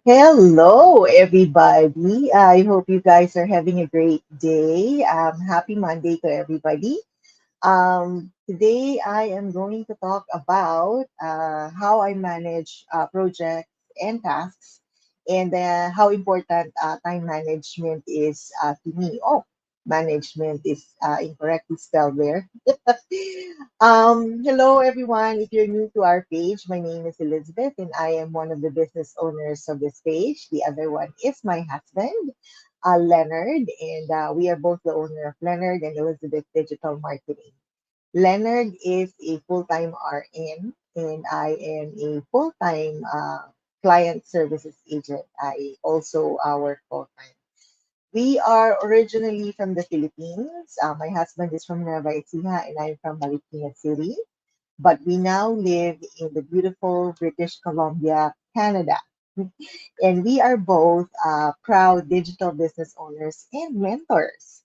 Hello, everybody. I hope you guys are having a great day. Happy Monday to everybody. Today, I am going to talk about how I manage projects and tasks and how important time management is to me. Oh, management is incorrectly spelled there. Hello, everyone. If you're new to our page, my name is Elizabeth, and I am one of the business owners of this page. The other one is my husband, Leonard, and we are both the owner of Leonard and Elizabeth Digital Marketing. Leonard is a full-time RN, and I am a full-time client services agent. I also work full-time. We are originally from the Philippines. My husband is from Nueva Ecija, and I'm from Marikina City. But we now live in the beautiful British Columbia, Canada. And we are both proud digital business owners and mentors.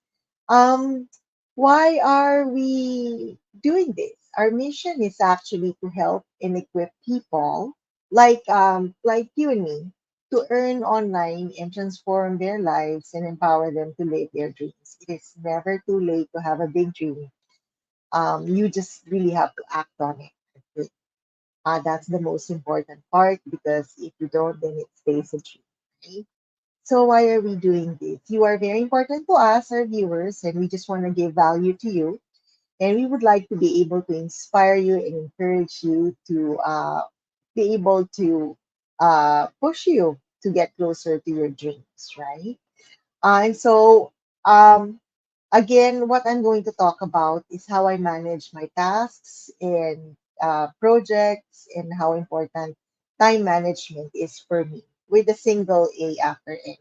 Um, why are we doing this? Our mission is actually to help and equip people like you and me to earn online and transform their lives and empower them to live their dreams. It is never too late to have a big dream. You just really have to act on it. That's the most important part because if you don't, then it stays a dream. Right? So why are we doing this? You are very important to us, our viewers, and we just want to give value to you. And we would like to be able to inspire you and encourage you to be able to push you to get closer to your dreams, right? And so, um, again, what I'm going to talk about is how I manage my tasks and projects and how important time management is for me with a single A after N.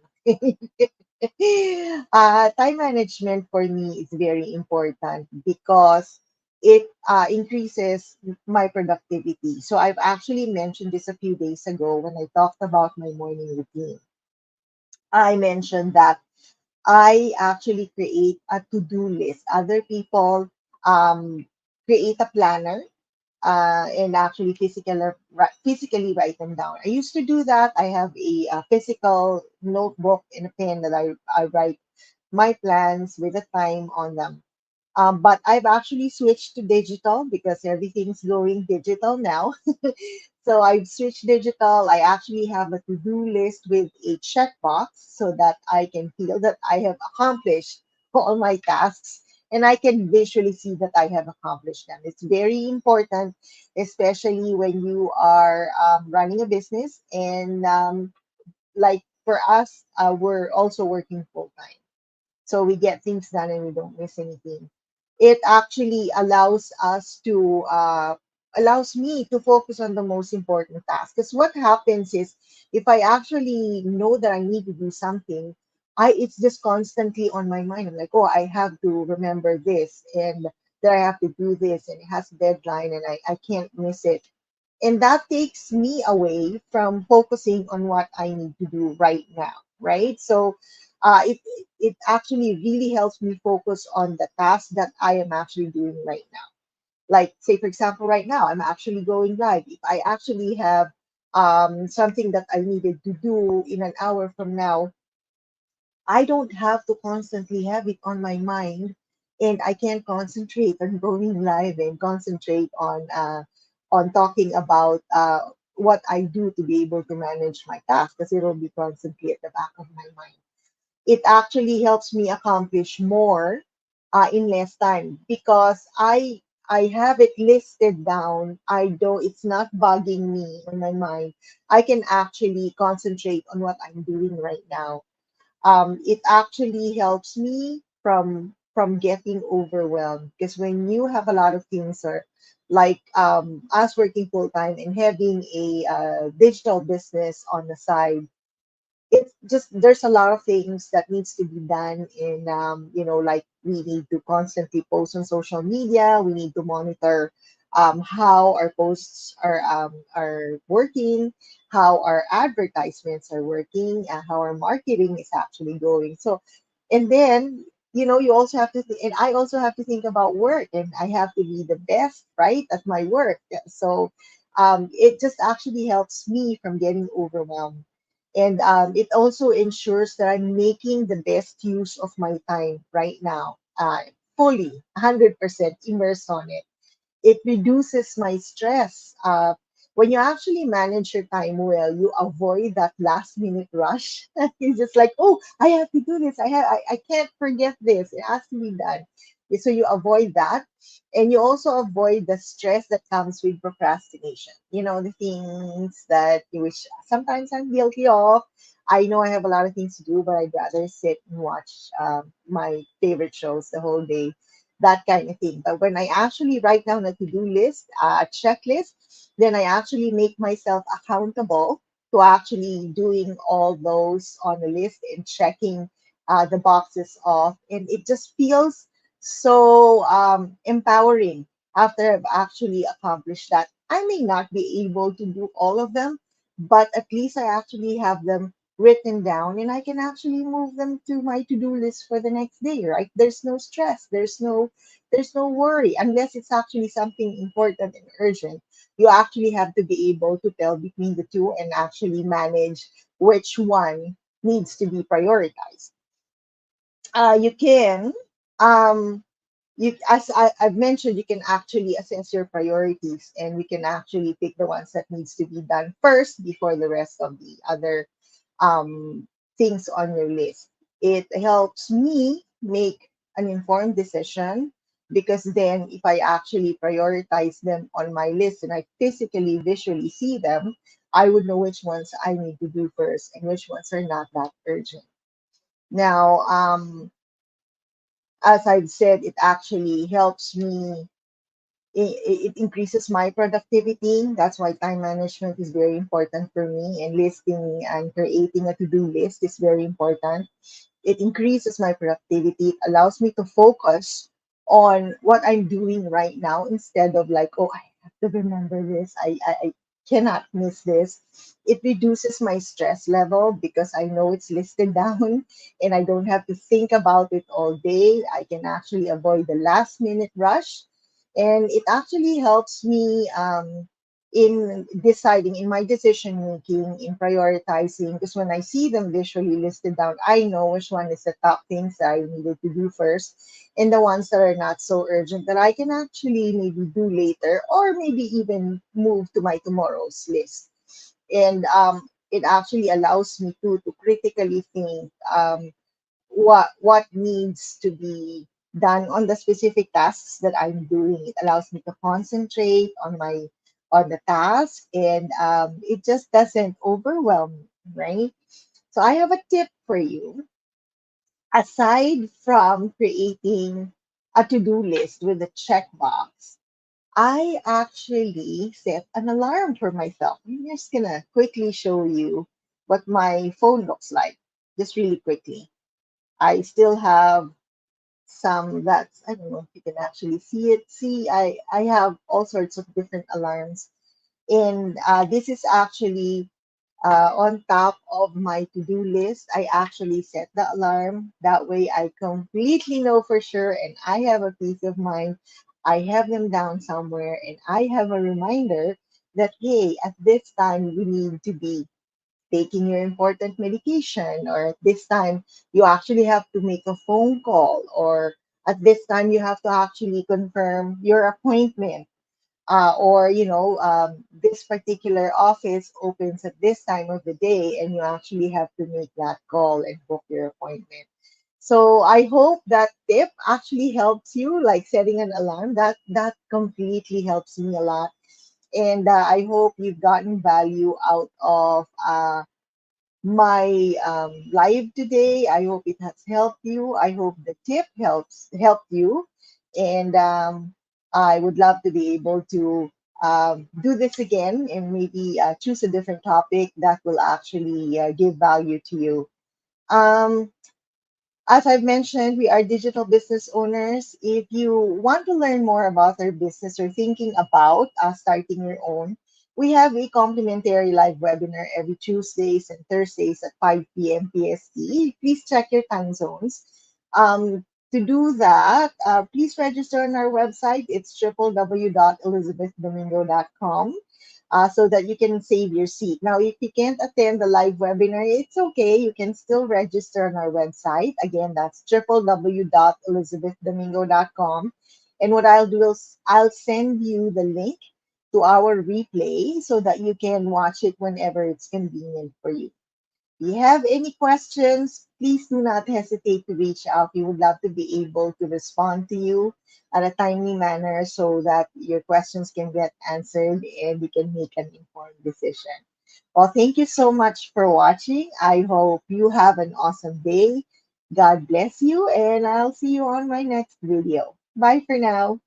Time management for me is very important because it increases my productivity. So I've actually mentioned this a few days ago when I talked about my morning routine. I mentioned that I actually create a to-do list. Other people um, create a planner and actually physically write them down. I used to do that. I have a physical notebook and a pen that I write my plans with a time on them. But I've actually switched to digital because everything's going digital now. So I've switched digital. I actually have a to-do list with a checkbox so that I can feel that I have accomplished all my tasks and I can visually see that I have accomplished them. It's very important, especially when you are running a business and like for us, we're also working full time. So we get things done and we don't miss anything. It actually allows me to focus on the most important task. Because what happens is if I actually know that I need to do something, I it's just constantly on my mind. I'm like, oh, I have to remember this and that I have to do this and it has a deadline and I can't miss it. And that takes me away from focusing on what I need to do right now, right? So it actually really helps me focus on the task that I am actually doing right now. Like, say, for example, right now, I'm actually going live. If I actually have something that I needed to do in an hour from now, I don't have to constantly have it on my mind, and I can concentrate on going live and concentrate on talking about what I do to be able to manage my task because it'll be constantly at the back of my mind. It actually helps me accomplish more in less time because I have it listed down. I don't. It's not bugging me on my mind. I can actually concentrate on what I'm doing right now. It actually helps me from getting overwhelmed because when you have a lot of things or like us working full time and having a digital business on the side, it's just there's a lot of things that needs to be done in like we need to constantly post on social media, we need to monitor how our posts are working, how our advertisements are working, and how our marketing is actually going. So and then you also have to and I also have to think about work and I have to be the best right at my work. So it just actually helps me from getting overwhelmed. And it also ensures that I'm making the best use of my time right now, fully 100% immersed on it. It reduces my stress. When you actually manage your time well, you avoid that last minute rush. It's just like, oh, I have to do this. I can't forget this. It has to be done. So you avoid that. And you also avoid the stress that comes with procrastination. You know, the things that you wish sometimes I'm guilty of. I know I have a lot of things to do, but I'd rather sit and watch my favorite shows the whole day, that kind of thing. But when I actually write down a to-do list, a checklist, then I actually make myself accountable to actually doing all those on the list and checking the boxes off. And it just feels so empowering after I've actually accomplished that. I may not be able to do all of them, but at least I actually have them written down and I can actually move them to my to-do list for the next day, right? There's no stress, there's no worry unless it's actually something important and urgent. You actually have to be able to tell between the two and actually manage which one needs to be prioritized. You can um as I've mentioned, you can actually assess your priorities and we can actually pick the ones that needs to be done first before the rest of the other um, things on your list. It helps me make an informed decision because then if I actually prioritize them on my list and I physically visually see them, I would know which ones I need to do first and which ones are not that urgent. Now, as I've said, it actually helps me, it increases my productivity. That's why time management is very important for me, and listing and creating a to-do list is very important. It increases my productivity. It allows me to focus on what I'm doing right now instead of like, oh, I have to remember this. I cannot miss this. It reduces my stress level because I know it's listed down and I don't have to think about it all day. I can actually avoid the last minute rush. And it actually helps me in deciding, in my decision making, in prioritizing, because when I see them visually listed down, I know which one is the top things that I needed to do first, and the ones that are not so urgent that I can actually maybe do later, or maybe even move to my tomorrow's list. And it actually allows me to critically think what needs to be done on the specific tasks that I'm doing. It allows me to concentrate on the task, and it just doesn't overwhelm me, right? So I have a tip for you. Aside from creating a to-do list with a checkbox, I actually set an alarm for myself. I'm just gonna quickly show you what my phone looks like, just really quickly. I still have some that's, I don't know if you can actually see it. See, I have all sorts of different alarms, and this is actually on top of my to-do list. I actually set the alarm. That way, I completely know for sure, and I have a peace of mind. I have them down somewhere, and I have a reminder that hey, at this time you need to be taking your important medication, or at this time you actually have to make a phone call, or at this time you have to actually confirm your appointment, or this particular office opens at this time of the day and you actually have to make that call and book your appointment. So I hope that tip actually helps you, like setting an alarm. That completely helps me a lot, and I hope you've gotten value out of my live today. I hope it has helped you. I hope the tip helped you, and I would love to be able to do this again and maybe choose a different topic that will actually give value to you. Um, as I've mentioned, we are digital business owners. If you want to learn more about our business or thinking about starting your own, we have a complimentary live webinar every Tuesdays and Thursdays at 5 p.m. PST. Please check your time zones. To do that, please register on our website. It's www.elizabethdomingo.com. so that you can save your seat. Now, if you can't attend the live webinar, it's okay. You can still register on our website. Again, that's www.elizabethdomingo.com. And what I'll do is I'll send you the link to our replay so that you can watch it whenever it's convenient for you. If you have any questions, please do not hesitate to reach out. We would love to be able to respond to you at a timely manner so that your questions can get answered and you can make an informed decision. Well, thank you so much for watching. I hope you have an awesome day. God bless you, and I'll see you on my next video. Bye for now.